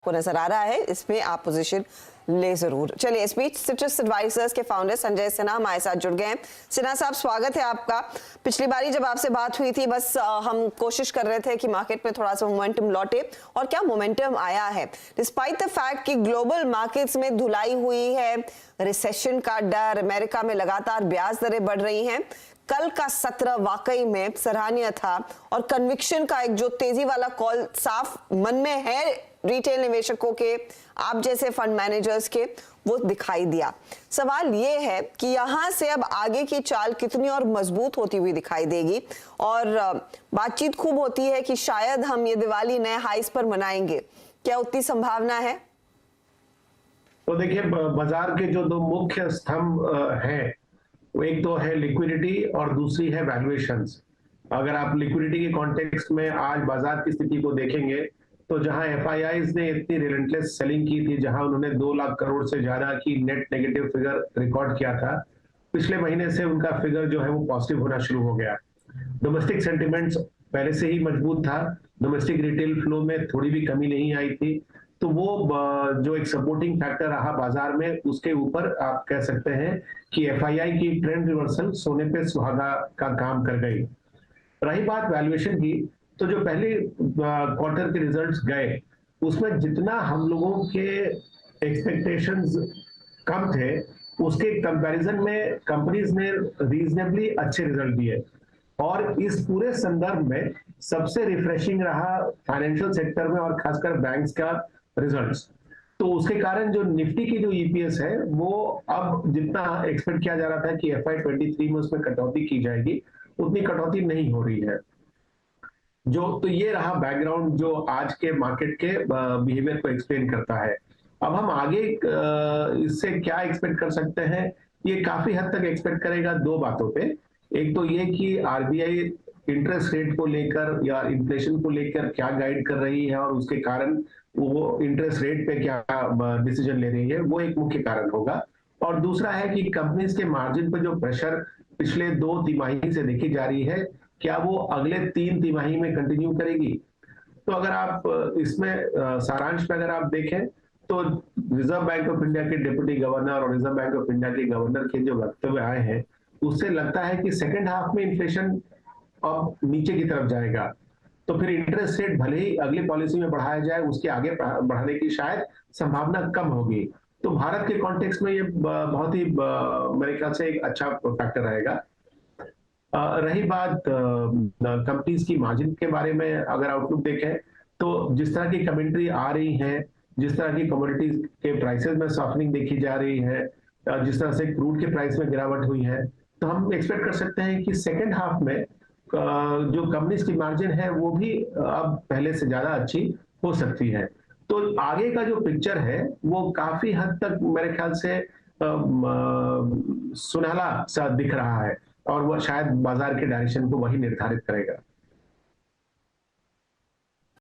को नजर आ रहा है, इसमें आप पोजीशन ले जरूर। चलिए, इस बीच सिट्रस एडवाइजर्स के फाउंडर संजय सिन्हा हमारे साथ जुड़ गए हैं। सिन्हा साहब, स्वागत है आपका। पिछली बारी जब आपसे बात हुई थी, बस हम कोशिश कर रहे थे कि मार्केट में थोड़ा सा मोमेंटम लौटे, और क्या मोमेंटम आया है डिस्पाइट द फैक्ट कि ग्लोबल मार्केट्स में धुलाई हुई है, रिसेशन का डर, अमेरिका में लगातार ब्याज दरें बढ़ रही हैं। कल का सत्र वाकई में सराहनीय था और कन्विक्शन का एक जो तेजी वाला कॉल साफ मन में है रिटेल निवेशकों के, आप जैसे फंड मैनेजर्स के, वो दिखाई दिया। सवाल ये है कि यहां से अब आगे की चाल कितनी और मजबूत होती हुई दिखाई देगी, और बातचीत खूब होती है कि शायद हम ये दिवाली नए हाइस पर मनाएंगे, क्या उतनी संभावना है? तो देखिए, बाजार के जो दो मुख्य स्तंभ हैं, वो एक तो है लिक्विडिटी और दूसरी है वैल्यूएशंस। अगर आप लिक्विडिटी के कॉन्टेक्स्ट में आज बाजार की स्थिति को देखेंगे, तो जहां एफआईआईज ने इतनी रिलेंटलेस सेलिंग की थी, जहां उन्होंने 2 लाख करोड़ से ज्यादा की नेट नेगेटिव फिगर रिकॉर्ड किया था, पिछले महीने से उनका फिगर जो है वो पॉजिटिव होना शुरू हो गया। डोमेस्टिक सेंटिमेंट्स पहले से ही मजबूत था, डोमेस्टिक रिटेल फ्लो में थोड़ी भी कमी नहीं आई थी, तो वो जो एक सपोर्टिंग फैक्टर रहा बाजार में, उसके ऊपर आप कह सकते हैं कि एफआईआई की ट्रेंड रिवर्सल सोने पे सुहागा का काम कर गई। रही बात वैल्यूएशन की, तो जो पहले क्वार्टर के रिजल्ट्स गए, उसमें जितना हम लोगों के एक्सपेक्टेशंस कम थे, उसके कंपैरिजन में कंपनीज ने रीजनेबली अच्छे रिजल्ट दिए। और इस पूरे संदर्भ में सबसे रिफ्रेशिंग रहा फाइनेंशियल सेक्टर में और खासकर बैंक्स का रिजल्ट्स। तो उसके कारण जो निफ्टी की जो ईपीएस है, वो अब जितना एक्सपेक्ट किया जा रहा था कि FY 23 में उसमें कटौती की जाएगी, उतनी कटौती नहीं हो रही है। तो ये रहा बैकग्राउंड जो आज के मार्केट के बिहेवियर को एक्सप्लेन करता है। अब हम आगे इससे क्या एक्सपेक्ट कर सकते हैं, ये काफी हद तक एक्सपेक्ट करेगा दो बातों पे। एक तो ये कि आरबीआई इंटरेस्ट रेट को लेकर या इन्फ्लेशन को लेकर क्या गाइड कर रही है, और उसके कारण वो इंटरेस्ट रेट पे क्या डिसीजन ले रही है, वो एक मुख्य कारण होगा। और दूसरा है कि कंपनीज के मार्जिन पर जो प्रेशर पिछले 2 तिमाही से देखी जा रही है, क्या वो अगले 3 तिमाही में कंटिन्यू करेगी। तो अगर आप इसमें सारांश में अगर आप देखें, तो रिजर्व बैंक ऑफ इंडिया के डिप्टी गवर्नर और रिजर्व बैंक ऑफ इंडिया के गवर्नर के जो वक्तव्य आए हैं, उससे लगता है कि सेकेंड हाफ में इन्फ्लेशन अब नीचे की तरफ जाएगा। तो फिर इंटरेस्ट रेट भले ही अगली पॉलिसी में बढ़ाया जाए, उसके आगे बढ़ाने की शायद संभावना कम होगी। तो भारत के कॉन्टेक्स्ट में ये बहुत ही मेरे ख्याल से एक अच्छा फैक्टर रहेगा। रही बात कंपनीज की मार्जिन के बारे में, अगर आउटलुक देखें, तो जिस तरह की कमेंट्री आ रही है, जिस तरह की कमोडिटीज के प्राइसेस में सॉफ्टनिंग देखी जा रही है, जिस तरह से क्रूड के प्राइस में गिरावट हुई है, तो हम एक्सपेक्ट कर सकते हैं कि सेकेंड हाफ में जो कंपनीज की मार्जिन है, वो भी अब पहले से ज्यादा अच्छी हो सकती है। तो आगे का जो पिक्चर है, वो काफी हद तक मेरे ख्याल से सुनहला सा दिख रहा है, और वो शायद बाजार के डायरेक्शन को वही निर्धारित करेगा।